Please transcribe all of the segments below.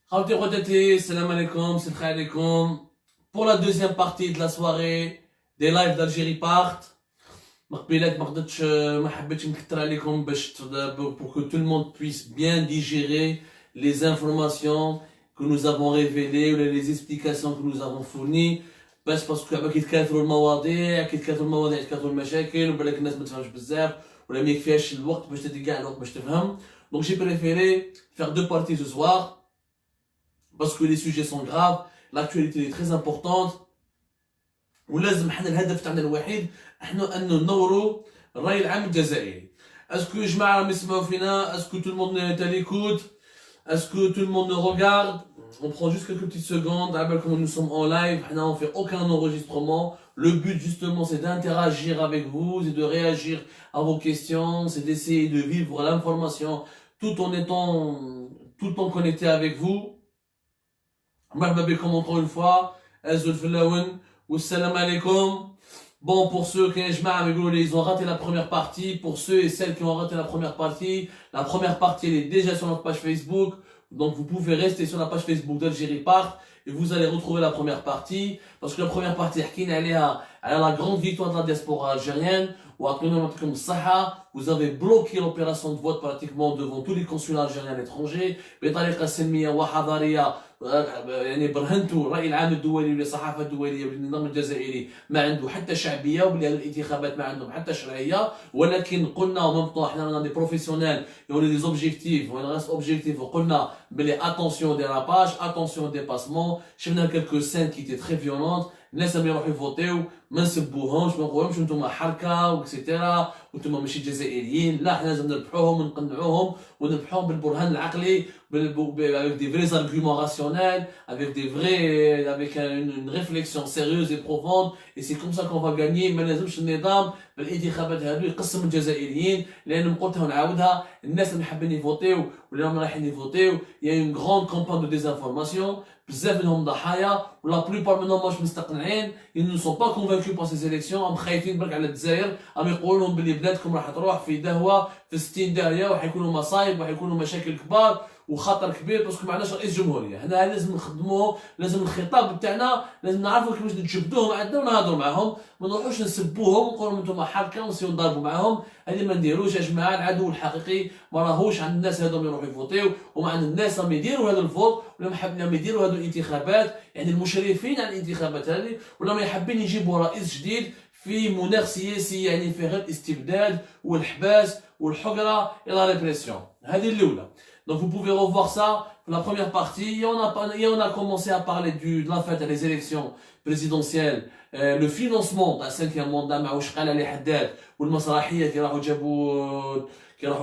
Salam alaikum, c'est Khair alaikum. Pour la deuxième partie de la soirée, des lives d'Algérie partent. Pour que tout le monde puisse bien digérer les informations que nous avons révélées ou les explications que nous avons fournies. بس باسكو عباك يتكاثروا المواضيع يتكاثروا المشاكل وبالك الناس ما تفهمش بزاف ولا ما يكفيش الوقت باش تدي كاع الوقت باش تفهم. Donc j'ai préféré faire deux parties ce soir parce que les sujets sont graves, l'actualité est très importante ولازم حنا الهدف تاعنا الوحيد احنا انه ننوروا الراي العام الجزائري. اسكو يا جماعه راهم يسمعوا فينا؟ اسكو tout le monde est à l'écoute? Est-ce que tout le monde nous regarde? On prend juste quelques petites secondes. Comme nous sommes en live, on ne fait aucun enregistrement. Le but justement c'est d'interagir avec vous, c'est de réagir à vos questions, c'est d'essayer de vivre l'information tout en étant tout le temps connecté avec vous. Comme encore une fois, salam alaikum. Bon, pour ceux qui ils ont raté la première partie, pour ceux et celles qui ont raté la première partie elle est déjà sur notre page Facebook, donc vous pouvez rester sur la page Facebook d'Algérie Part et vous allez retrouver la première partie, parce que la première partie elle a la grande victoire de la diaspora algérienne, vous avez bloqué l'opération de vote pratiquement devant tous les consulats algériens à l'étranger, يعني برهنتوا الرأي العام الدولي والصحافة الدولية بالنظام الجزائري ما عنده حتى شعبية وبلي الانتخابات ما عندهم حتى شرعية، ولكن قلنا ومن احنا دي بروفيسيونيل يولي دي زوبجيكتيف ونغاس اوبجيكتيف وقلنا بلي اتونسيون ديراباج اتونسيون ديباسمون. شفنا كلكو سين كي تي تري فيولونت، الناس اللي يروحوا يفوتيو ما نسبوهمش ما نقولهمش انتم حركه وكسيتيرا وانتم ماشي جزائريين، لا حنا لازم نربحوهم ونقنعوهم ونربحوهم بالبرهان العقلي avec des vrais arguments rationnels, avec une réflexion sérieuse et profonde, et c'est comme ça qu'on va gagner. ما لازمش النظام بالانتخابات هذو يقسم الجزائريين، لان قلتها ونعاودها الناس اللي حابين يفوتيو ولا راهم رايحين يفوتيو il y a une grande campagne de désinformation، بزاف منهم ضحايا ولا بلوبار منهم مش مستقنعين، ils ne sont pas convaincus par ces élections، راهم خايفين برك على الجزائر، راهم يقولوا لهم بلي بلادكم راح تروح في دهوه في 60 داهيه وحيكونوا مصايب وحيكونوا مشاكل كبار وخطر كبير باسكو ما عندناش رئيس جمهوريه. حنا لازم نخدموه، لازم الخطاب تاعنا لازم نعرفوا كيفاش نجبدوهم عندنا ونهضروا معاهم، ما نروحوش نسبوهم ونقولوا لهم انتم حركه ونسيو نضربوا معاهم. هذه ما نديروش يا جماعه. العدو الحقيقي ما راهوش عند الناس هذوما يروحوا يفوتيو، وما عند الناس راهم يديروا هذا الفوت ولا حابين يديروا هذو الانتخابات، يعني المشرفين على الانتخابات هذه ولا حابين يجيبوا رئيس جديد في مناخ سياسي يعني فيه غير الاستبداد والحباس والحقره الى ريبريسيون. هذه الاولى. Donc vous pouvez revoir ça pour la première partie. Et on a commencé à parler de la fête des élections présidentielles, le financement d'un cinquième mandat مع واش قال عليه حداد، والمسرحيه كي راحوا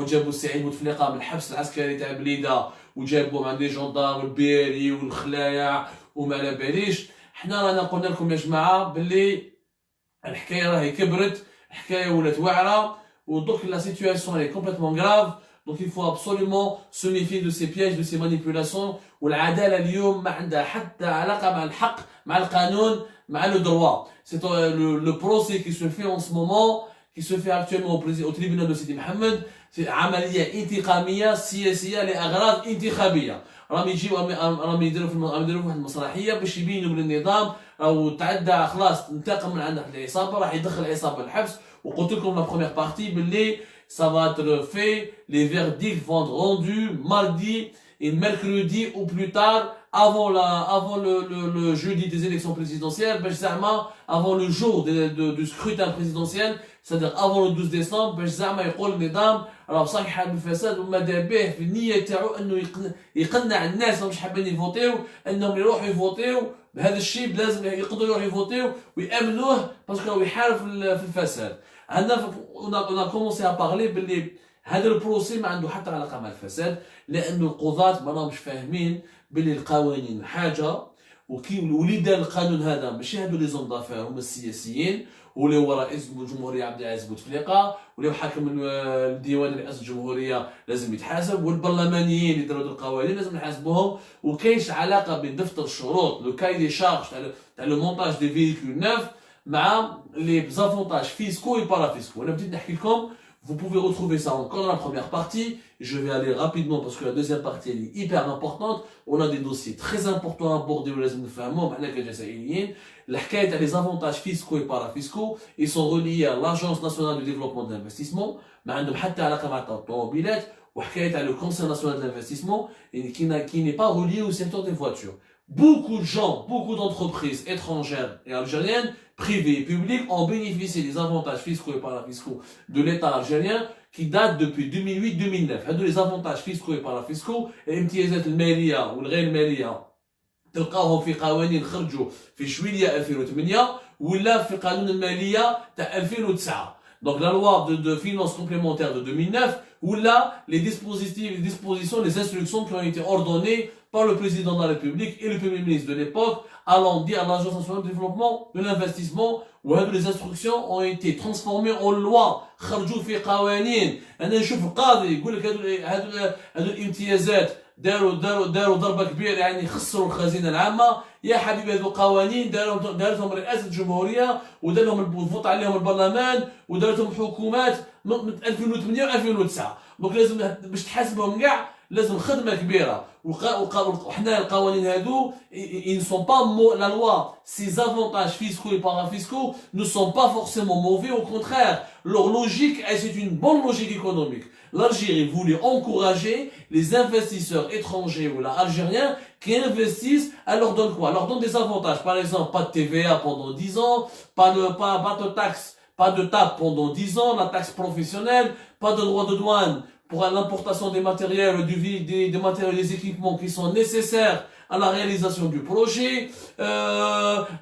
جابوا سعيد بوتفليقه من الحبس العسكري تاع بليده وجابوا مع دي جوندار والبيري والخلايع وما على باليش. حنا رانا قلنا لكم يا جماعه باللي الحكايه راهي كبرت، الحكايه ولات واعره ودوك لا سيتوياسيون est complètement grave. Donc il faut absolument se méfier de ces pièges, de ces manipulations. والعدالة اليوم ما عندها حتى علاقة مع الحق، مع القانون، مع le droit. C'est le procès qui se fait en ce moment, qui se fait actuellement au tribunal de Sidi Mohamed. C'est عملية انتقامية سياسية لأغراض انتخابية. راهم يديروا في واحد المسرحية باش يبينوا بالنظام أو تعدى خلاص انتقم من عند العصابة، راح يدخل العصابة الحبس. وقلت لكم la première partie باللي ça va être fait, les verdicts vont être rendus mardi et mercredi ou plus tard avant le jeudi des élections présidentielles, avant le jour du scrutin présidentiel, c'est-à-dire avant le 12 décembre. باش زعما يقول النظام راه صحيح بالفساد وماذا به في النيه تاعو انه يقنع الناس اللي مش حابين يفوتيو انهم يروحوا يفوتيو بهذا الشيء، لازم يقدروا يروحوا يفوتيو ويامنوه باسكو يحارب في الفساد. on a commencé à parler باللي هذا البروسي ما عنده حتى علاقه مع الفساد، لانه القضاة ما راهمش فاهمين باللي القوانين حاجه وكي ولي دار القانون هذا ماشي هادو لي زون دافير، هما السياسيين واللي هو رئيس الجمهوريه عبد العزيز بوتفليقه واللي هو حاكم الديوان رئاسه الجمهوريه لازم يتحاسب، والبرلمانيين اللي داروا القوانين لازم نحاسبوهم. وكاينش علاقه بين دفتر الشروط لو كاي دي شارج تاع لو مونتاج دي فييكول نوف مع لي زافونتاج فيسكو و بارا فيسكو. انا بديت نحكي لكم Vous pouvez retrouver ça encore dans la première partie. Je vais aller rapidement parce que la deuxième partie elle est hyper importante. On a des dossiers très importants à aborder. Les avantages fiscaux et parafiscaux, ils sont reliés à l'Agence nationale du développement de l'investissement. Le Conseil national de l'investissement qui n'est pas relié au secteur des voitures. Beaucoup de gens, beaucoup d'entreprises étrangères et algériennes, privées et publiques, ont bénéficié des avantages fiscaux et parafiscaux de l'État algérien qui datent depuis 2008-2009. Les avantages fiscaux et parafiscaux, الامتيازات المالية والغير المالية تلقاهم في قوانين خرجوا في شويلية 2008 ولا في قانون المالية تاع 2009. Donc la loi de finances complémentaires de 2009 ou là les dispositions, les instructions qui ont été ordonnées par le président de la République et le premier ministre de l'époque allant dire à l'Agence nationale de développement de l'investissement où les instructions ont été transformées en loi خرجوا في قوانين. أنا نشوف القاضي يقول لك هذو الامتيازات داروا ضربة كبيرة يعني خسروا الخزينة العامة. يا حبيبي هذو قوانين دارتهم رئاسة الجمهورية ودارهم الفوت عليهم البرلمان ودارتهم حكومات من 2008 و 2009. دونك لازم باش تحاسبهم كاع لازم خدمة كبيرة. وحنا القوانين هادو ils ne sont pas la loi, ces avantages fiscaux et parafiscaux ne sont pas forcément mauvais, au contraire, leur logique, c'est une bonne logique économique. L'Algérie voulait encourager les investisseurs étrangers ou algériens qui investissent, elle leur donne quoi? Elle leur donne des avantages. Par exemple, pas de TVA pendant 10 ans, pas de taxe, pas de TAP pendant 10 ans, la taxe professionnelle, pas de droit de douane pour l'importation des matériels, des matériels, des équipements qui sont nécessaires à la réalisation du projet.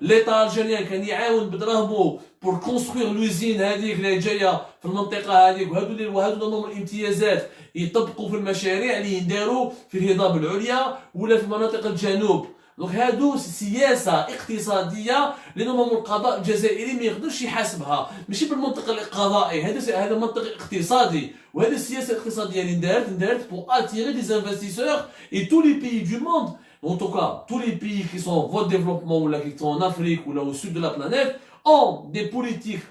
L'État algérien كان يعاون بدراهمو pour construire l'usine هذيك اللي جايه في المنطقه هذيك وهادو نظام الامتيازات يطبقوا في المشاريع اللي ينداروا في الهضاب العليا ولا في مناطق الجنوب. دونك هادو سياسه اقتصاديه اللي نظام القضاء الجزائري ما يقدرش يحاسبها ماشي بالمنطق القضائي. هذا منطق اقتصادي وهذه السياسه الاقتصاديه اللي ندارت pour attirer des investisseurs et tous les pays du monde. En tout cas, tous les pays qui sont en voie de développement ou là, qui sont en Afrique ou là au sud de la planète ont des politiques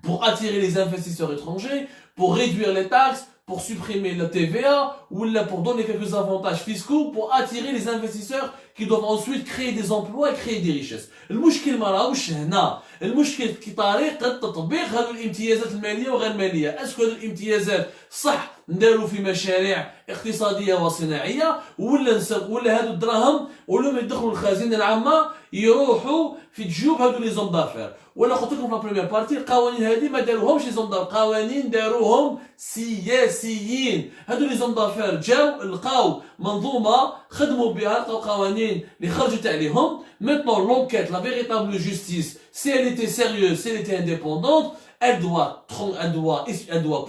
pour attirer les investisseurs étrangers, pour réduire les taxes, pour supprimer la TVA ou là pour donner quelques avantages fiscaux pour attirer les investisseurs qui doivent ensuite créer des emplois et créer des richesses. المشكل ما راهوش هنا. المشكل في طريقة تطبيق هذه الامتيازات المالية وغير المالية. اسكو هذه الامتيازات صح نداروا في مشاريع اقتصادية وصناعية ولا هذو الدراهم ولا ما يدخلوا الخزينة العامة يروحوا في جيوب هذو لي زوم دافير. ولا قلت لكم في البريمير بارتي القوانين هذه ما داروهمش لي زوم دافير، قوانين داروهم سياسيين. هذو لي زوم دافير جاو لقاو منظومة خدموا بها، لقاو قوانين اللي خرجت عليهم. Maintenant l'enquête, la véritable justice, si elle était sérieuse, si elle était indépendante, elle doit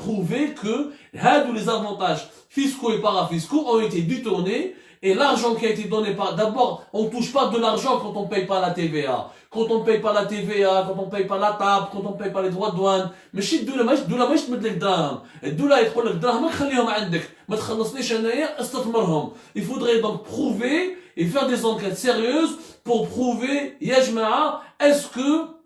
prouver que les avantages fiscaux et parafiscaux ont été détournés et l'argent qui a été donné par... D'abord, on ne touche pas de l'argent quand on ne paye pas la TVA. Quand on ne paye pas la TVA, quand on ne paye pas la TAP, quand on ne paye pas les droits de douane. ماشي الدولة ماهيش تمد لك دراهم. الدولة تقول لك دراهمك خليهم عندك، ما تخلصنيش انايا استثمرهم. Il faudrait donc prouver et faire des enquêtes sérieuses pour prouver يا جماعة est-ce que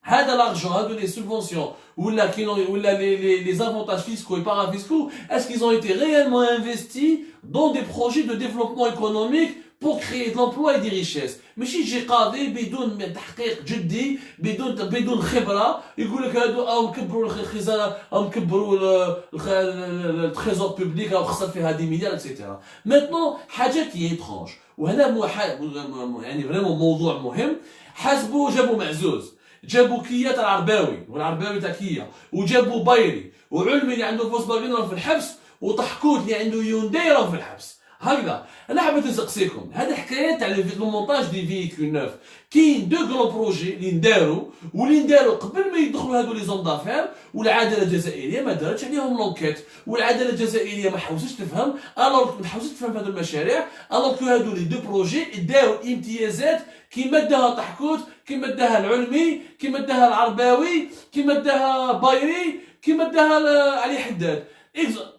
هذا l'argent, هذا les subventions ou les avantages fiscaux et parafiscaux, est-ce qu'ils ont été réellement investis dans des projets de développement économique pour créer de l'emploi et des richesses. ماشي يجي قاضي بدون تحقيق جدي بدون خبره يقول لك هادو او كبروا الخزانه او كبروا التريزور بوبليك او خسر فيها دي مليار اكسيتيرا. ميتنون حاجات ايترونج وهنا يعني فريمون موضوع مهم. حاسبوا جابوا معزوز، جابوا كيا تاع العرباوي والعرباوي تاع كيا، وجابوا بايري وعلمي اللي عنده فولكس فاجن راه في الحبس، وطحكوت اللي عنده يونداي راه في الحبس. هكذا انا حبيت نسقسيكم هذه حكايه تاع لو مونتاج دي فيكول نوف. كاين دو غران بروجي اللي نداروا قبل ما يدخلوا هادو لي زون دافير، والعداله الجزائريه ما دارتش عليهم لونكيت، والعداله الجزائريه ما حاولتش تفهم ما حاولتش تفهم هادو المشاريع. الوغ كو هادو لي دو بروجي داو امتيازات كيما داها طحكوت، كيما داها العلمي، كيما داها العرباوي، كيما داها بايري، كيما داها علي حداد.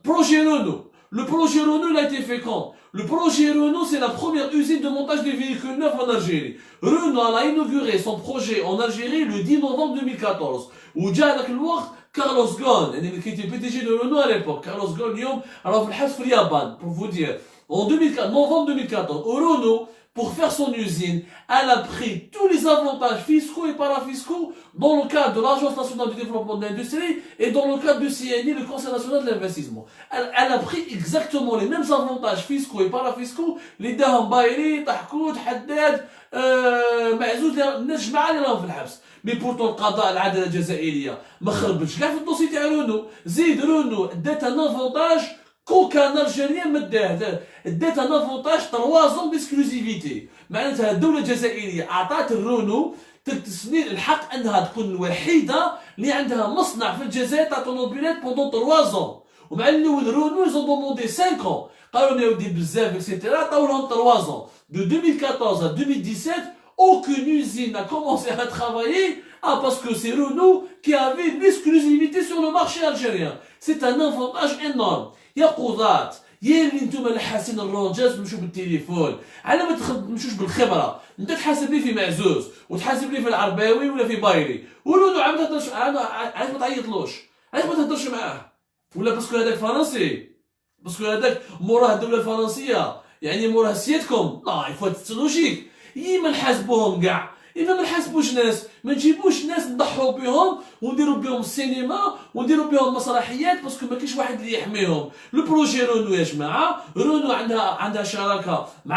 بروجي رونو. Le projet Renault il a été fait quand? Le projet Renault, c'est la première usine de montage de véhicules neufs en Algérie. Renault a inauguré son projet en Algérie le 10 novembre 2014. وجا هذاك الوقت كارلوس غون يعني اللي كيتي بي دي جي دو رونو على ليبوك. كارلوس غون اليوم راه في الحبس في اليابان. بور فو دير en 2004, novembre 2014 Renault, pour faire son usine, elle a pris tous les avantages fiscaux et parafiscaux dans le cadre de l'Agence nationale du développement de l'industrie et dans le cadre du CNI, le Conseil national de l'investissement. Elle a pris exactement les mêmes avantages fiscaux et parafiscaux les داهم بايري طحكوت حداد معزوز الناس جماعه اللي راهم في الحبس. مي بورتون القضاء العداله الجزائريه ما خربتش كاع في الدوسي تاع رونو. زيد رونو دات ان افونتاج كوكان الجيريان ما داه، دات ان افونتاج 3 زون ديسكلوزيفيتي. معناتها الدوله الجزائريه اعطات الرونو 3 سنين الحق انها تكون الوحيده اللي عندها مصنع في الجزائر تاع طوموبيلات بوندون 3 زون. ومع الاول رونو ils ont demandé 5 ans. قالوا لنا يا ودي بزاف اكسيتيرا عطاو لهم 3 زون. De 2014 à 2017 aucune usine n'a commencé à travailler parce que c'est Renault qui avait l'exclusivité sur le marché algérien. C'est un avantage énorme. يا قضاة يا اللي نتوما اللي حاسين الرونجات تمشوا بالتليفون على ما تمشوش بالخبره. انت تحاسب لي في معزوز وتحاسب لي في العرباوي ولا في بايري ورونو عاد ما تهضرش. علاش ما تعيطلوش؟ علاش ما تهضرش معاه؟ ولا باسكو هذاك فرنسي؟ باسكو هذاك موراه الدوله الفرنسيه يعني موراه سيادكم؟ لا يفوا لوجيك. ما نحاسبوهم كاع، ما نحاسبوش ناس، ما نجيبوش ناس نضحوا بهم ونديروا بهم السينما ونديروا بهم مسرحيات باسكو ما كاينش واحد اللي يحميهم. لو بروجي رونو يا جماعه، رونو عندها شراكه مع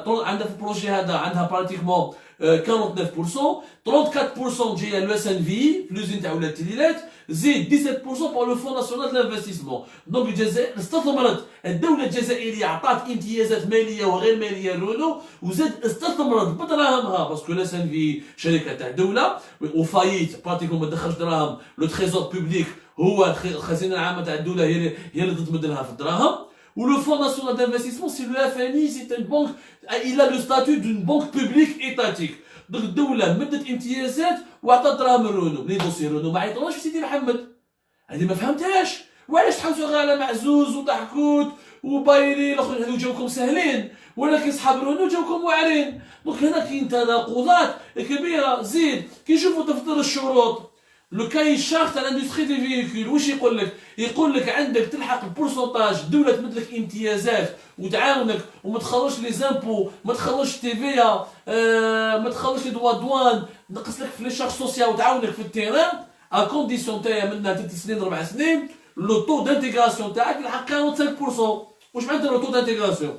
عندها في البروجي هذا عندها براتيكمون 49%، 34% جايه لو اس ان في لوزين تاع ولاد التليلات، زيد 17% pour le Fonds national d'investissement. دونك الجزائر استثمرت، الدوله الجزائريه عطات امتيازات ماليه وغير ماليه لرونو وزاد استثمرت بدراهمها باسكو لا اس ان في شركه تاع دوله وفايت براتيكوم ما دخلش دراهم. لو تريزور بوبليك هو الخزينه العامه تاع الدوله هي اللي تضمد لها في الدراهم. ولو Fonds national d'investissement c'est le FNI, c'est une banque, il a le statut d'une banque publique étatique. دونك الدوله مدت امتيازات وعطات دراهم رونو. لي دوسي رونو ما عيطولهاش في سيدي محمد، هذه ما فهمتهاش. وعلاش تحوسوا غير على معزوز وضحكوت وبايري الاخرين هذو جاوكم ساهلين ولكن صحاب رونو جاوكم واعرين. دونك هنا كاين تناقضات كبيره. زيد كي نشوفوا تفضيل الشروط لو كاي شارت تاع الاندستري دي فيكول واش يقول لك؟ يقول لك عندك تلحق البورسونتاج، الدوله تمد لك امتيازات وتعاونك وما تخرجش لي زامبو، ما تخرجش تي في ما تخرجش لي دوا دوان، نقص لك في لي شارج سوسيال وتعاونك في التيران ا كونديسيون تاعها منها 3 سنين 4 سنين. لو طو دانتيغراسيون تاعك يلحق 45%. واش معناتها لو طو دانتيغراسيون؟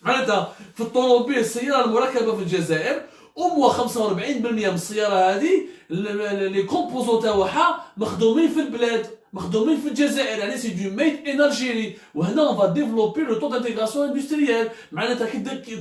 معناتها في الطوموبيل السياره المركبه في الجزائر أموا 45% من السياره هذه لي كومبوزون تاعها مخدومين في البلاد، مخدومين في الجزائر، يعني سي دو ميد ان الجيري. وهنا اون فا ديفلوبي لو طو دانتيغراسيون اندستريال. معناتها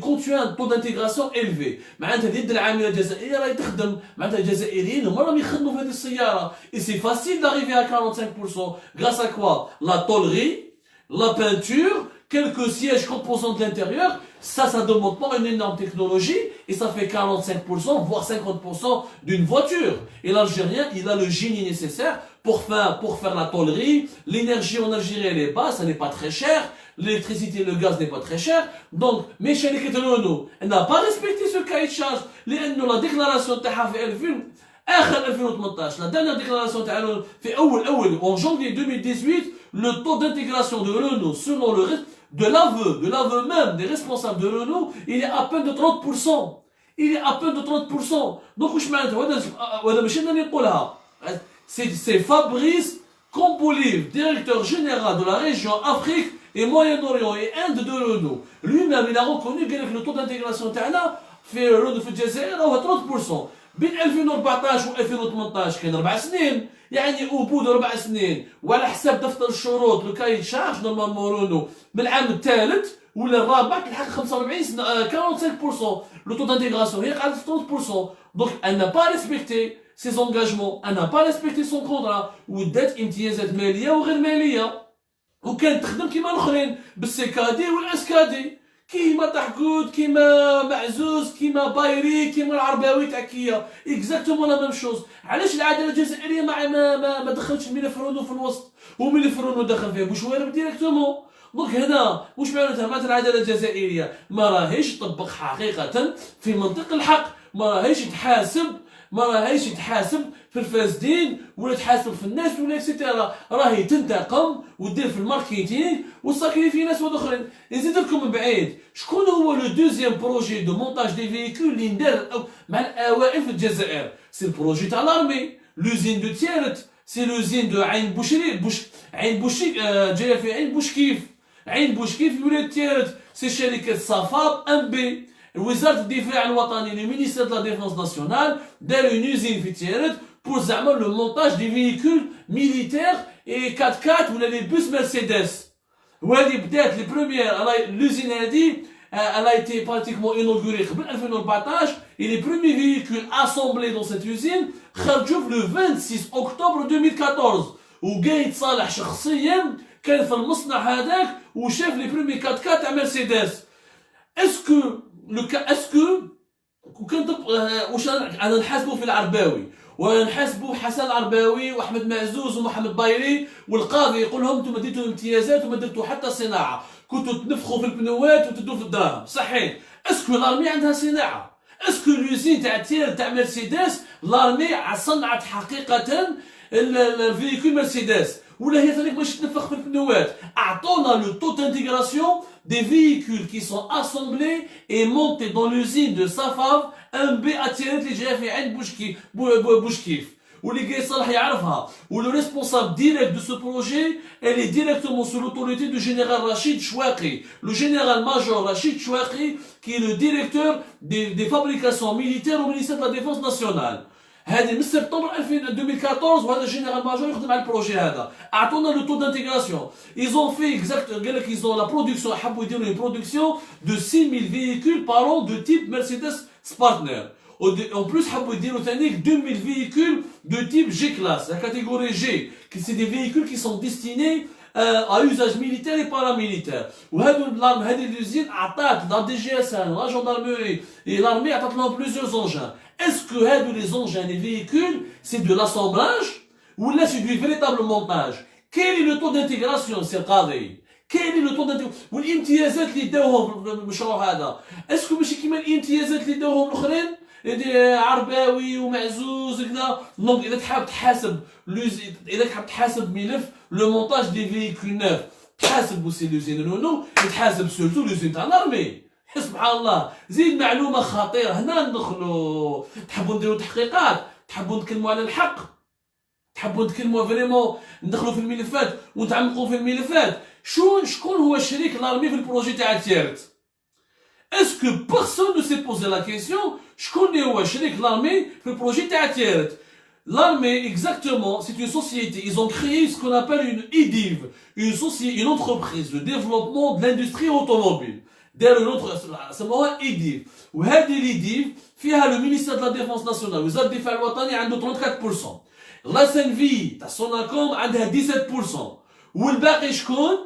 كون تو ان طو دانتيغراسيون الفي معناتها اليد العامله الجزائريه راهي تخدم. معناتها الجزائريين هما راهم يخدموا في هذه السياره. اي سي فاسيل داريفي ا 45% غراس ا كوا؟ لا طولغي، la peinture, quelques sièges composants de l'intérieur. Ça demande pas une énorme technologie et ça fait 45% voire 50% d'une voiture. Et l'Algérien, il a le génie nécessaire pour faire la tôlerie. L'énergie en Algérie elle est basse, elle n'est pas très chère. L'électricité, le gaz n'est pas très cher. Donc, mes chériques de l'ONU, elle n'a pas respecté ce cahier de charge. La déclaration de اخر 2018 la dernière déclaration تاع رونو في اول en janvier 2018 le taux d'intégration de Renault selon le de l'aveu même des responsables de Renault il est à peine de 30%. il est à peine de 30%. donc واش معناتها وهذا ماشي انا اللي نقولها، c'est Fabrice Cambolive, directeur général de la région Afrique et Moyen-Orient et Inde de Renault. Lui-même il a reconnu que le taux d'intégration تاعنا في Renault في الجزائر هو 30%. بين 2014 و 2018 كاين 4 سنين، يعني او بو 4 سنين وعلى حساب دفتر الشروط لو كاي شارج نورمالمون رونو من العام الثالث ولا الرابع تلحق 45 سنه 45%. لو طو دانتيغراسيون هي قاعده في 30%. دونك ان با ريسبكتي سي زونغاجمون، ان با ريسبكتي سون كونطرا ودات امتيازات ماليه وغير ماليه وكانت تخدم كيما الاخرين بالسيكادي والاسكادي، كيما طحكوت كيما معزوز كيما بايري كيما العرباوي تاع كيا اكزاكتومون لا ميم شوز. علاش العداله الجزائريه ما دخلتش ملف رونو في الوسط وملف رونو دخل فيه بوشوارب ديريكتومون؟ دونك هنا واش معناتها العداله الجزائريه ما راهيش تطبق حقيقه في منطق الحق، ما راهيش تحاسب ما راهيش تحاسب في الفاسدين ولا تحاسب في الناس ولا اكسيتيرا، راهي تنتقم ودير في الماركتينغ وتساكري في ناس واخرين. نزيد لكم من بعيد، شكون هو لو دوزيام بروجي دو مونتاج دي فيكول اللي ندار مع الاوائل في الجزائر؟ سي البروجي تاع لارمي، لوزين دو تيرت، سي لوزين دو عين بوشري عين بوشيك جايه في عين بوشكيف، عين بوشكيف في ولاية تيرت، سي شركة صفاب ام بي. وزارة الدفاع الوطني لو مينيستير دو لا ديفونس ناسيونال دار اون يوزين في تيرت بور زعما لو مونتاج دي فيكول ميليتير اي 4x4 ولا لي بوس مرسيدس. وهذه بدات لي بروميير لوزين هذه elle a été pratiquement inaugurée قبل 2014 et les premiers véhicules assemblés dans cette usine خرجوا le 26 octobre 2014 وجاي يتصالح شخصيا كان في المصنع هذاك وشاف لي برومي 4x4 تاع مرسيدس. اسكو كنت واش انا نحاسبوا في العرباوي ولا نحاسبوا حسن العرباوي واحمد معزوز ومحمد بايري والقاضي يقول لهم انتم ديتوا امتيازات وما درتوا حتى صناعه، كنتوا تنفخوا في البنوات وتدوا في الدراهم صحيح. اسكو لارمي عندها صناعه؟ اسكو لوزين تاع تير تاع مرسيدس لارمي صنعت حقيقه الفيكول مرسيدس ولا هي ثانيك باش تنفخ في البنوات؟ اعطونا لو تو دانتيغراسيون des véhicules qui sont assemblés et montés dans l'usine de Safab MB à Tiret اللي جايه في عند بوشكيف واللي جاي صالح يعرفها. ولو ريسبونسابل ديريكت دو سو بروجي elle est directement sous l'autorité du général Rachid Chouakri, le général major Rachid Chouakri qui est le directeur des fabrications militaires au ministère de la Défense nationale. هذه من سبتمبر 2014 وهذا الجنرال ماجور يخدم على البروجي هذا. اعطونا لو تو دانتيغراسيون ايزون في اكزاكت قال لك ايزون لا برودكسيون حبوا يديروا اون برودكسيون دو 6000 فييكول بار دو تيب مرسيدس سبارتنر. En plus حبوا يديروا ثاني 2000 véhicules de type G class, la catégorie G, qui c'est des véhicules qui sont destinés à usage militaire et paramilitaire. وهذو الارم هذه اليوزين عطات لا دي جي اس ان لا جوندارموري et l'armée عطات لهم plusieurs engins. Est-ce que les engins des véhicules c'est de l'assemblage ou là c'est du véritable montage? Quel est le taux d'intégration c'est القاضي؟ Quel est le taux d'intégration؟ والامتيازات اللي داوهم في المشروع هذا اسكو ماشي كيما الامتيازات اللي داوهم الاخرين عرباوي ومعزوز كذا؟ دونك اذا تحب تحاسب ملف لو مونتاج دي فييكول نوف تحاسب بوسي لوزين رونو تحاسب سورتو لوزين تاع لارمي. سبحان الله. زيد معلومه خطيره هنا ندخلوا، تحبوا نديروا تحقيقات، تحبوا نتكلموا على الحق، تحبوا نتكلموا فريمون ندخلوا في الملفات ونتعمقوا في الملفات. شكون هو شريك لارمي في البروجي تاع تيرت؟ Est-ce que personne ne s'est posé la question شكون هو شريك لارمي في البروجي تاع تيرت؟ L'armée, exactement, c'est une société. Ils ont créé ce qu'on appelle une IDIV, une entreprise de développement de l'industrie automobile. داروا une autre, سموها IDIV. وهذه الإيديف فيها le ministère de la Défense nationale, وزارة الدفاع الوطني عنده 34%. لا SNV تاع سوناكوم عندها 17%. والباقي شكون؟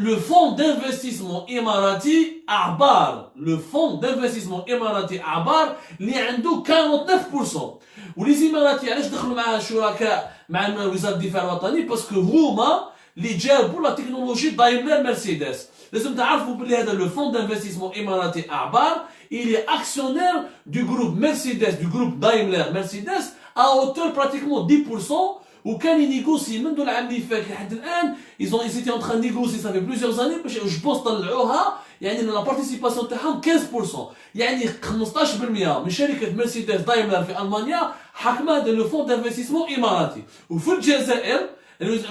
Le fonds d'investissement émirati Ahbar, le fonds d'investissement émirati Ahbar اللي عنده 49%. ولي إماراتي علاش دخلوا معها شركاء مع وزارة الدفاع الوطني؟ باسكو هما اللي جابوا لا تكنولوجي دايملر مرسيدس. لازم تعرفوا بلي هذا لو فون دانفستيسمون إماراتي أعبار il est actionnaire du groupe Mercedes, du groupe Daimler Mercedes à hauteur pratiquement 10%. وكان ينيغوسي منذ العام اللي فات لحد الان ils étaient en train de négocier ça fait plusieurs années باش جو بونس طلعوها يعني لا بارتيسيباسيون تاعهم 15%، يعني 15% من شركه مرسيدس دايملر في المانيا حاكمه هذا لو فون دانفستيسمون اماراتي. وفي الجزائر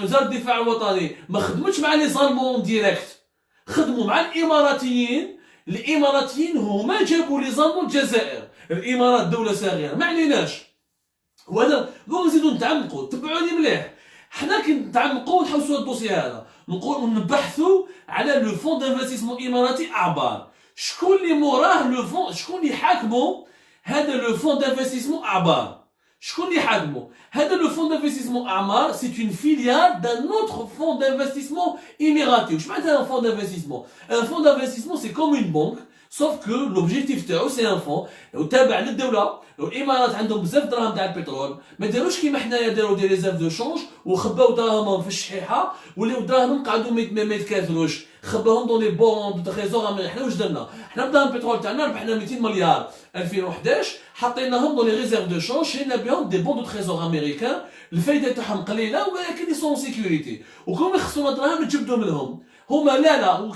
وزاره الدفاع الوطني ما خدمتش مع لي زالمون ديريكت، خدموا مع الاماراتيين. الاماراتيين هما جابوا لي زالمون الجزائر. الامارات دوله صغيره ما عليناش. وهذا دونك نزيدو نتعمقوا. تبعوني مليح، حنا كي نتعمقوا ونحوسوا الدوسي هذا نقولوا نبحثوا على لو فون دانفستيسمون اماراتي اعبار. شكون اللي موراه لو فون؟ شكون اللي حاكمو هذا لو فون دانفستيسمون اعبار؟ شكون اللي حاكمو هذا لو فون دانفستيسمون اعمار؟ سي اون فيليال دان اوتر فون دانفستيسمون اماراتي. واش معناتها ان فون دانفستيسمون؟ ان فون دانفستيسمون سي كوم اون بنك سوف كو لوبجيكتيف تاعو سي ان فون تابع للدوله. الامارات عندهم بزاف دراهم تاع البترول، ما داروش كيما حنايا داروا دي ريزيرف دو شونج وخباو دراهمهم في الشحيحه ولاو دراهمهم قعدوا ما يتكاثروش. خباهم دون لي بون دو تريزور امريكي. حنا واش درنا؟ حنا بدنا البترول تاعنا ربحنا 200 مليار 2011 حطيناهم دون لي ريزيرف دو شونج شرينا بهم دي بون دو تريزور امريكان الفايده تاعهم قليله ولكن لي سون سيكوريتي وكون يخصونا دراهم نجبدوا منهم هما لا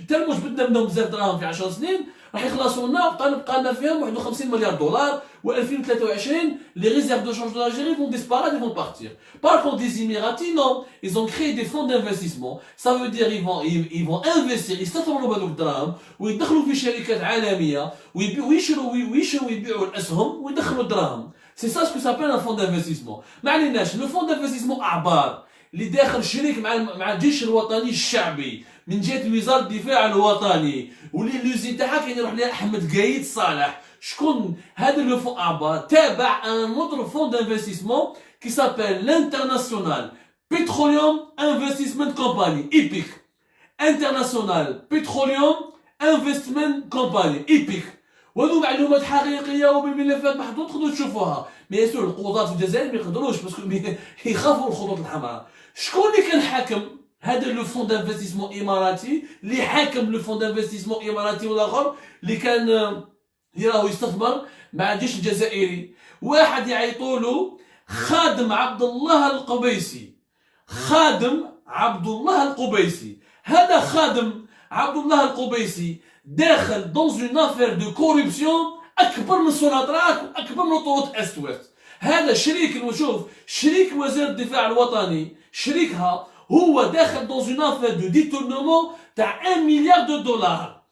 تالمو جبدنا منهم بزاف دراهم في 10 سنين راح يخلصوا لنا بقى لنا فيهم 51 مليار دولار و 2023 les réserves de change de l'Algérie vont disparaître et vont partir. Par contre des Émiratis non, ils ont créé des fonds d'investissement, ça veut dire ils vont investir يستثمروا بهذوك الدراهم ويدخلوا في شركات عالميه ويشروا ويبيعوا الاسهم ويدخلوا الدراهم. C'est ça ce que s'appelle un fonds d'investissement. ما عليناش لو فون d'investissement اعبار اللي داخل شريك مع الجيش الوطني الشعبي من جهه وزاره الدفاع الوطني واللي لوزي تاعها كاين يروح لها احمد قايد صالح. شكون هذا لو فون اعبار؟ تابع ان اوتر فون d'investissement qui s'appelle l'international petroleum investment company IPIC. international petroleum investment company IPIC. وهذو معلومات حقيقيه وبالملفات محطوط تقدروا تشوفوها. مي سور القضاة في الجزائر ما يقدروش باسكو يخافوا الخطوط الحمراء. شكون اللي كان حاكم هذا لو فون دانفستيسمون اماراتي اللي حاكم لو فون دانفستيسمون اماراتي والاخر اللي كان راهو يستثمر مع الجيش الجزائري؟ واحد يعيطوا له خادم عبد الله القبيسي. خادم عبد الله القبيسي. هذا خادم عبد الله القبيسي داخل دون اون افير دو كوربسيون اكبر من سوناتراك واكبر من طرق است ويست. هذا شريك نشوف شريك وزير الدفاع الوطني شريكها هو داخل دون اون افير دو ديتورنمون تاع 1 مليار دو دولار.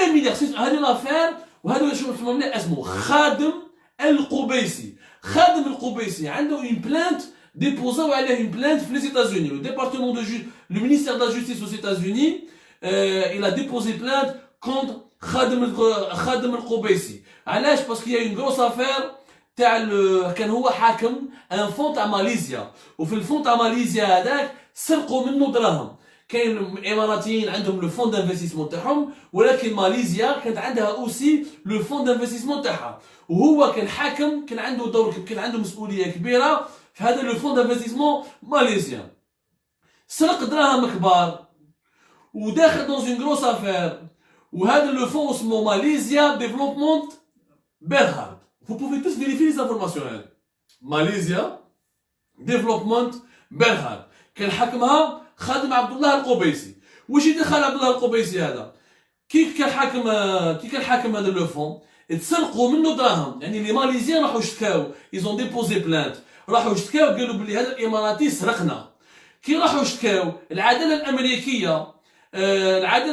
1 مليار هذه لافير. وهذا شو اسمه خادم القبيسي. خادم القبيسي عنده اون بلانت ديبوزاو عليه اون بلانت في لي ايتازوني. لو ديبارتمون دو لو مينيستير دو لا جوستيس aux États-Unis il a déposé plainte contre خادم القبيسي. علاش؟ باسكو هي اون غروس افير تاع كان هو حاكم ان فون تاع ماليزيا وفي الفون تاع ماليزيا هذاك سرقوا منه دراهم. كاين الاماراتيين عندهم لو فون دانفستيسمون تاعهم ولكن ماليزيا كانت عندها اوسي لو فون دانفستيسمون تاعها وهو كان حاكم كان عنده دور كان عنده مسؤوليه كبيره في هذا لو فون دانفستيسمون ماليزيا. سرق دراهم كبار وداخل دون اون غروس افير وهذا لو فون اسمه ماليزيا ديفلوبمنت بيرهارد. Vous pouvez tous vérifier les informations. ماليزيا ديفلوبمنت بيرهارد كان حاكمها خادم عبد الله القبيسي. واش يدخل عبد الله القبيسي هذا؟ كي كان حاكم هذا لو فون تسرقوا منه دراهم. يعني لي ماليزيان راحوا اشتكاو ايزون ديبوزي بلانت راحوا اشتكاو قالوا بلي هذا الاماراتي سرقنا. كي راحوا اشتكاو العداله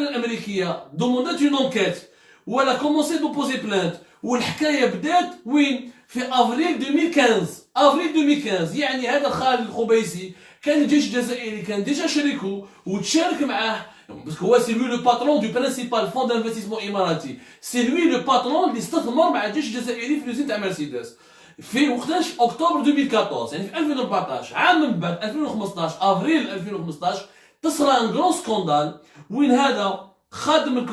الامريكيه دوموندات اون انكيت ولا كومونسي دوبوزي بلانت والحكايه بدات وين؟ في افريل 2015. يعني هذا خالد القبيسي كان الجيش الجزائري كان ديجا شريكو وتشارك معاه باسكو هو سي لوي لو باترون دو برينسيبال فون دانفستيسمون اماراتي. سي لوي لو باترون اللي استثمر مع الجيش الجزائري في لوزين تاع مرسيدس في وقتاش اكتوبر 2014. يعني في 2014 عام من بعد 2015 افريل 2015 تصرى ان غران سكوندال وين هذا خادم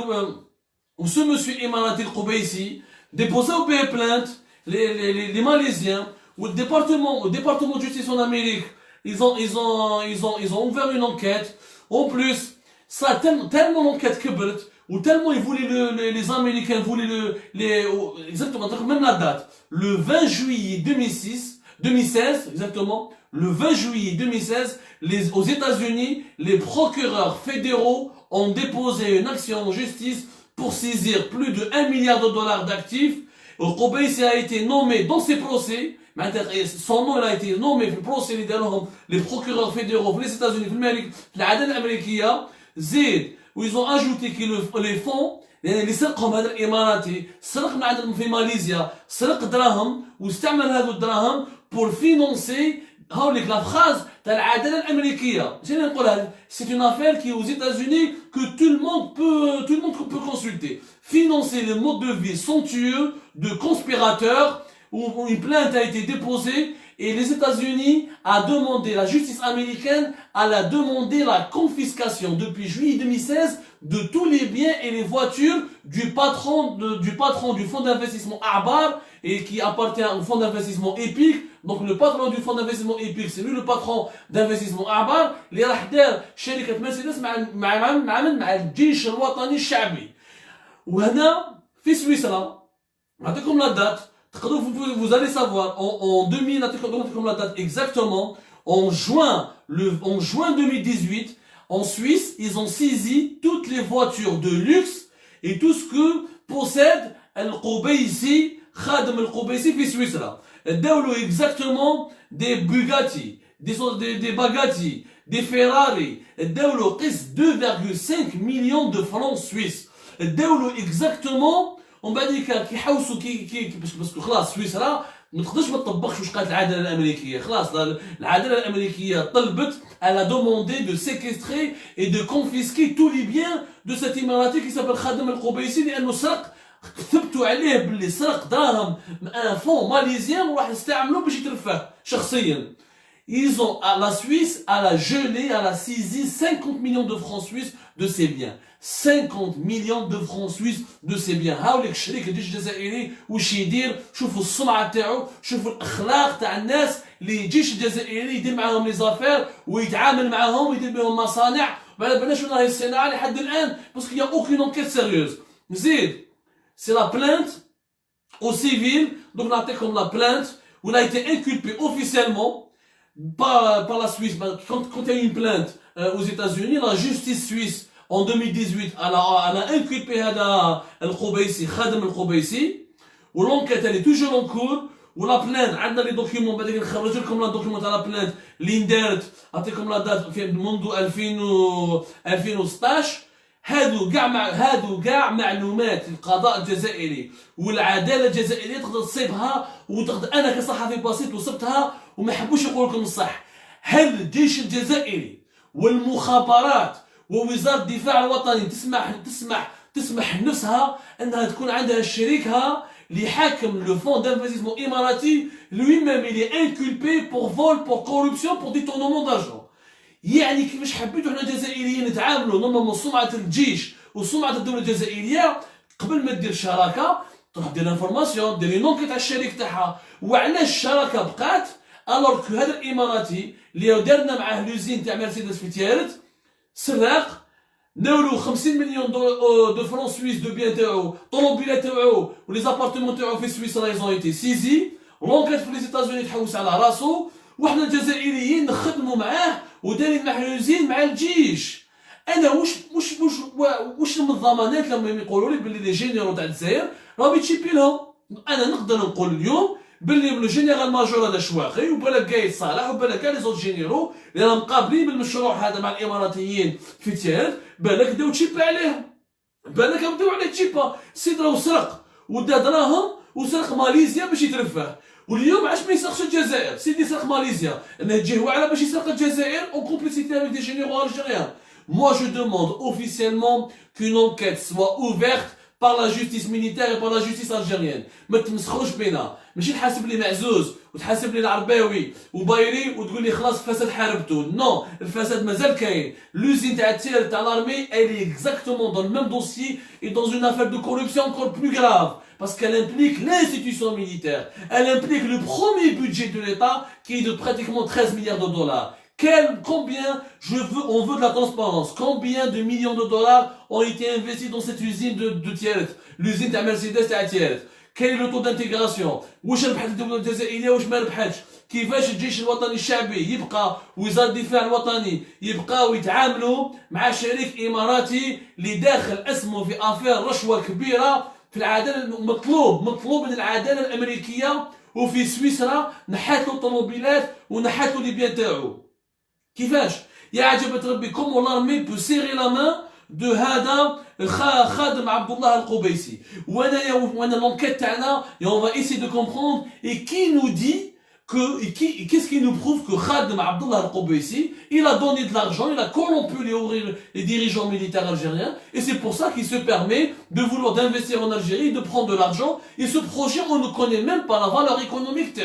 وسو مسيو اماراتي القبيسي déposaient به بلانت les Malaisiens ou le département de justice en Amérique ils ont ouvert une enquête. En plus ça tellement l'enquête كبرت ou tellement ils voulaient les Américains voulaient exactement même la date le 20 juillet 2016 exactement le 20 juillet 2016 aux États-Unis les procureurs fédéraux ont déposé une action en justice pour saisir plus de 1 milliard de dollars d'actifs. Al-Qubaisi a été nommé dans ces procès. Son nom a été nommé في البروسي اللي داروهم les procureurs fédéraux في les États-Unis في الأمريك في العدالة الأمريكية زيد ويز ont ajouté que les fonds يعني اللي سرقهم هذا الإماراتي سرق من عندهم في ماليزيا سرق دراهم واستعمل هذو الدراهم pour financer هاوليك لا فراز تاع العداله الامريكيه. شنو نقولها؟ سي اون افير كي aux États-Unis que tout le monde peut consulter. Financer le mode de vie somptueux de conspirateurs où une plainte a été déposée Et les États-Unis a demandé, la justice américaine a demandé la confiscation depuis juillet 2016 de tous les biens et les voitures du patron du fonds d'investissement Abar et qui appartient au fonds d'investissement Epic. Donc le patron du fonds d'investissement Epic, c'est lui le patron d'investissement Abar اللي راح دار شركة مرسيدس مع الجيش الوطني الشعبي. وهنا في سويسرا نعطيكم لا دات تقدروا vous allez savoir en 2000 نعطيكم la date exactement en juin 2018 en Suisse ils ont saisi toutes les voitures de luxe et tout ce que possède القبيسي خادم القبيسي في سويسرا. اداولو exactement des Bugatti des Bugatti des Ferrari اداولو قسط 2,5 millions de francs suisses. اداولو exactement ومن بعد كيحوسوا باسكو خلاص سويسرا ما تقدرش ما تطبقش واش قالت العداله الامريكيه. خلاص العداله الامريكيه طلبت elle a demandé de séquestrer et de confisquer tous les biens de cet émirati qui s'appelle خادم القبيسي لانه سرق. كتبتوا عليه باللي سرق دراهم ان فون ماليزيان وراح يستعملوه باش يترفه شخصيا. Ils ont, la Suisse, elle a gelé, elle a saisi 50 millions de francs suisses de ses biens. 50 millions de francs suisses de ses biens. هاوليك الشريك الجيش الجزائري واش يدير، شوفوا السمعة تاعو، شوفوا الأخلاق تاع الناس اللي الجيش الجزائري يدير معاهم لي زافير ويتعامل معاهم ويدير بهم مصانع. ما بلاش راهي الصناعة لحد الآن باسكو يا اوكين انكيت سيريوز. نزيد سي لا بلانت au civil, donc نعطيكم la plainte où il a été inculpé officiellement par la Suisse. Quand il y a eu une plainte aux États-Unis, la justice suisse en 2018 elle a inculpé هذا القبيسي خادم القبيسي والانكيت elle est toujours en cours. ولا بلانت عندنا لي دوكيومون بعد نخرج لكم لا دوكيومون تاع لا بلانت اللي ندارت نعطيكم لا دات منذ 2016. هادو كاع معلومات القضاء الجزائري والعداله الجزائريه تقدر تصيبها وتقدر انا كصحفي بسيط وصبتها وما حبوش يقول لكم الصح. هل الجيش الجزائري والمخابرات ووزاره الدفاع الوطني تسمح نفسها انها تكون عندها شريكها اللي حاكم لو فون d'investissement اماراتي lui-même il est inculpé pour vol, pour corruption, pour détournement d'argent. يعني كيفاش حبيتوا حنا الجزائريين نتعاملوا نورمالمون سمعه الجيش وسمعه الدوله الجزائريه قبل ما دير شراكه تروح دير انفورماسيون دير نونكيت على الشريك تاعها. وعلاش الشراكه بقات الوغ كو هذا الاماراتي اللي دارنا معاه لوزين تاع مرسيدس في تيارت سراق ناولو 50 مليون دو فرون سويس دو بيان تاعو طوموبيلات تاعو ولي زابارتمون تاعو في سويسرا ايزون ايتي سيزي. لونكيت في لي زيتازوني تحوس على راسو وحنا الجزائريين نخدموا معاه ودارين محجوزين مع الجيش. انا واش من الضمانات لما يقولوا لي باللي لي جينيرو تاع الجزائر راهم يتشيبي لهم. انا نقدر نقول اليوم باللي لو جينيرال ماجور هذا شواخي وبالك قايد صالح وبالك كاع لي زوت جينيرو اللي راهم قابلين بالمشروع هذا مع الاماراتيين في تيارت بالك بداو تشيبا عليهم. بالك بداو عليه تشيبا. سيد راه سرق ودا دراهم وسرق ماليزيا باش يترفه. واليوم علاش ما يسرقش الجزائر؟ سيدي سرق ماليزيا انه يجي هو على باش يسرق الجزائر en complicité avec des généraux algériens. Moi je demande officiellement qu'une enquête soit ouverte par la justice militaire et par la justice algérienne. ما تمسخوش بينا. ماشي تحاسب لي معزوز وتحاسب لي العرباوي وبايري وتقول لي خلاص الفساد حاربته. نو الفساد مازال كاين. l'usine تاع التير تاع l'armée elle est exactement dans le même dossier et dans une affaire de corruption encore plus grave. Parce qu'elle implique l'institution militaire. Elle implique le premier budget de l'État qui est de pratiquement 13 milliards de dollars. On veut de la transparence. Combien de millions de dollars ont été investis dans cette usine de Tieret? L'usine de Mercedes de Tieret. Quel est le taux d'intégration? واش ربحت الدولة الجزائرية واش ما ربحتش؟ كيفاش الجيش الوطني الشعبي يبقى وزارة الدفاع الوطني يبقاو يتعاملوا مع شريك إماراتي اللي داخل اسمه في أفير رشوة كبيرة في العداله. مطلوب من العداله الامريكيه وفي سويسرا نحاتوا الطوموبيلات ونحاتوا لي بيان تاعو. كيفاش يا عجبة ربي كومون لارمي بو سيري لا مان دو هذا خادم عبد الله القبيسي. وانا لونكيت تاعنا اون فا ايسي دو كومبروندر اي كي نو دي qu'est-ce qui nous prouve que Khadim Abdullah al-Qubaisi, il a donné de l'argent, il a corrompu les dirigeants militaires algériens, et c'est pour ça qu'il se permet de vouloir d'investir en Algérie, de prendre de l'argent, et ce projet, on ne connaît même pas la valeur économique.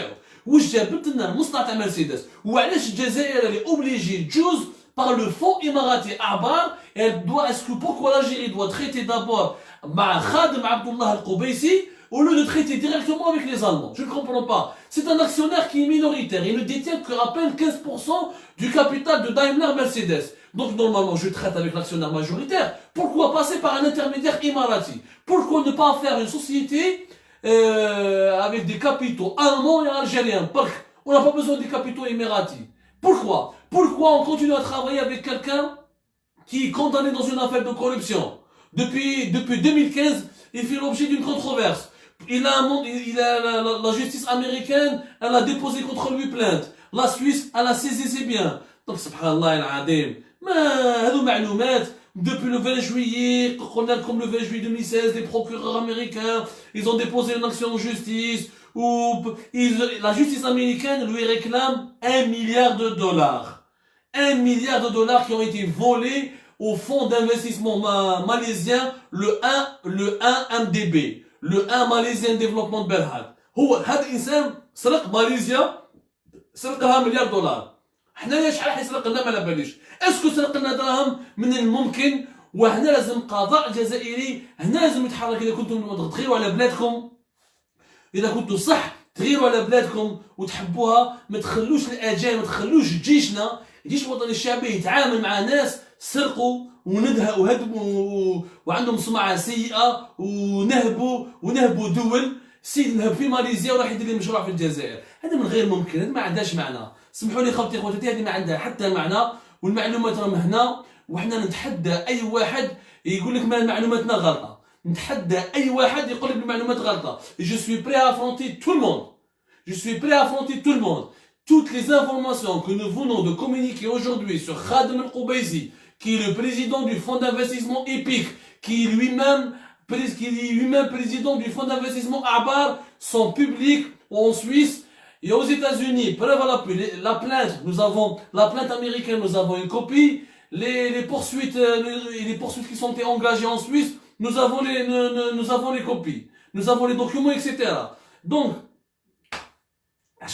واش جابت لنا المصنع تاع مرسيدس وعلاش الجزائر اللي اوبليجي تجوز par le fonds émiraté Abar, elle doit, est-ce que pourquoi l'Algérie doit traiter d'abord Khadim Abdullah Al-Qubaisi au lieu de traiter directement avec les Allemands? Je ne comprends pas. C'est un actionnaire qui est minoritaire. Il ne détient que à peine 15% du capital de Daimler Mercedes. Donc normalement, je traite avec l'actionnaire majoritaire. Pourquoi passer par un intermédiaire émirati? Pourquoi ne pas faire une société avec des capitaux allemands et algériens? On n'a pas besoin des capitaux émiratis. Pourquoi on continue à travailler avec quelqu'un qui est condamné dans une affaire de corruption? Depuis 2015, il fait l'objet d'une controverse. La justice américaine, elle a déposé contre lui plainte. La Suisse, elle a saisi ses biens. Donc, subhanallah al-adim. Depuis le 20 juillet, comme le 20 juillet 2016, les procureurs américains, ils ont déposé une action en justice où la justice américaine lui réclame $1 milliard. $1 milliard qui ont été volés au fonds d'investissement malaisien, le 1MDB, le 1 Malaysian Development Berhad. هذا الإنسان سرق ماليزيا، سرق لها $1 مليار. حنايا شحال حيسرق لنا ما على باليش. اسكو سرق لنا دراهم من الممكن، وهنا لازم قضاء جزائري، هنا لازم يتحرك. إذا كنتم تغيروا على بلادكم، إذا كنتوا صح تغيروا على بلادكم وتحبوها، ما تخلوش الأجانب، ما تخلوش جيشنا، الجيش الوطني الشعبي يتعامل مع ناس سرقوا وهدموا وعندهم سمعة سيئة ونهبوا دول. السيد نهب في ماليزيا وراح يدير لي مشروع في الجزائر. هذا من غير ممكن، هذا ما عندهاش معنى. سمحوا لي خوتي خواتاتي، هذه ما عندها حتى معنى. والمعلومات راهم هنا، وحنا نتحدى أي واحد يقول لك ما معلوماتنا غلطة. نتحدى أي واحد يقول لك المعلومات غلطة. Je suis prêt à affronter tout le monde. Je suis prêt à affronter tout le monde. Toutes les informations que nous venons de communiquer aujourd'hui sur Khadim Al-Qubaisi, qui est le président du fonds d'investissement EPIC, qui est lui-même président du fonds d'investissement Abar, sont publiques en Suisse et aux États-Unis. Preuve à l'appui, la plainte, nous avons la plainte américaine, nous avons une copie. Les poursuites qui sont engagées en Suisse, nous avons les copies, nous avons les documents, etc. Donc,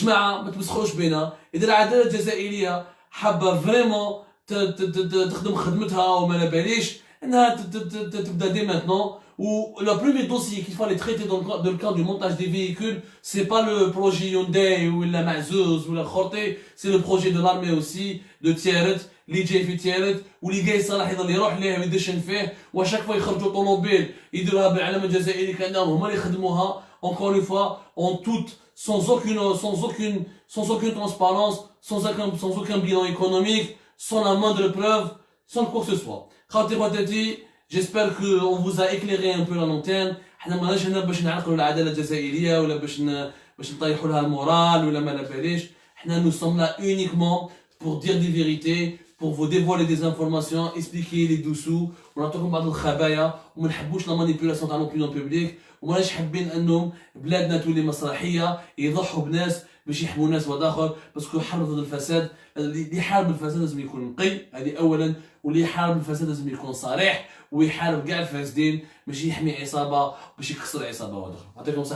جماعة ما تمسخوش بينا. إذا العدالة الجزائرية حابة فريمون تخدم خدمتها وما على باليش انها تبدا دي maintenant. Ou le premier dossier qu'il fallait traiter dans le cadre du montage des véhicules, c'est pas le projet Hyundai ou la Mazouz ou la Khorte, c'est le projet de l'armée aussi, de Tiaret, اللي جاي في تيارت واللي جاي صلاح يضل يروح ليه ويدشن فيه، وشاك فوا يخرجوا طوموبيل يديروها بالعلم الجزائري كانهم هما اللي يخدموها. Encore une fois, en toute, sans aucune transparence, sans aucun bilan économique, sans la moindre preuve, sans quoi que ce soit. خاطي خواتاتي، j'espère que on vous a éclairé un peu la lanterne. حنا ماناش هنا باش نعرقلوا العداله الجزائريه ولا باش نطيحوا لها المورال ولا ما لا باليش. حنا nous sommes là uniquement pour dire des vérités, pour vous dévoiler des informations, expliquer les dessous ونعطيكم بعض الخبايا، وما نحبوش لا مانيبيولاسيون تاع لوبينيون بوبليك، وماناش حابين انهم بلادنا تولي مسرحيه يضحوا بناس باش يحموا ناس واخر. باسكو حرب ضد الفساد، اللي يحارب الفساد لازم يكون نقي، هذه اولا. واللي يحارب الفساد لازم يكون صريح ويحارب كاع الفاسدين، ماشي يحمي عصابه باش يكسر عصابه واخرى. يعطيكم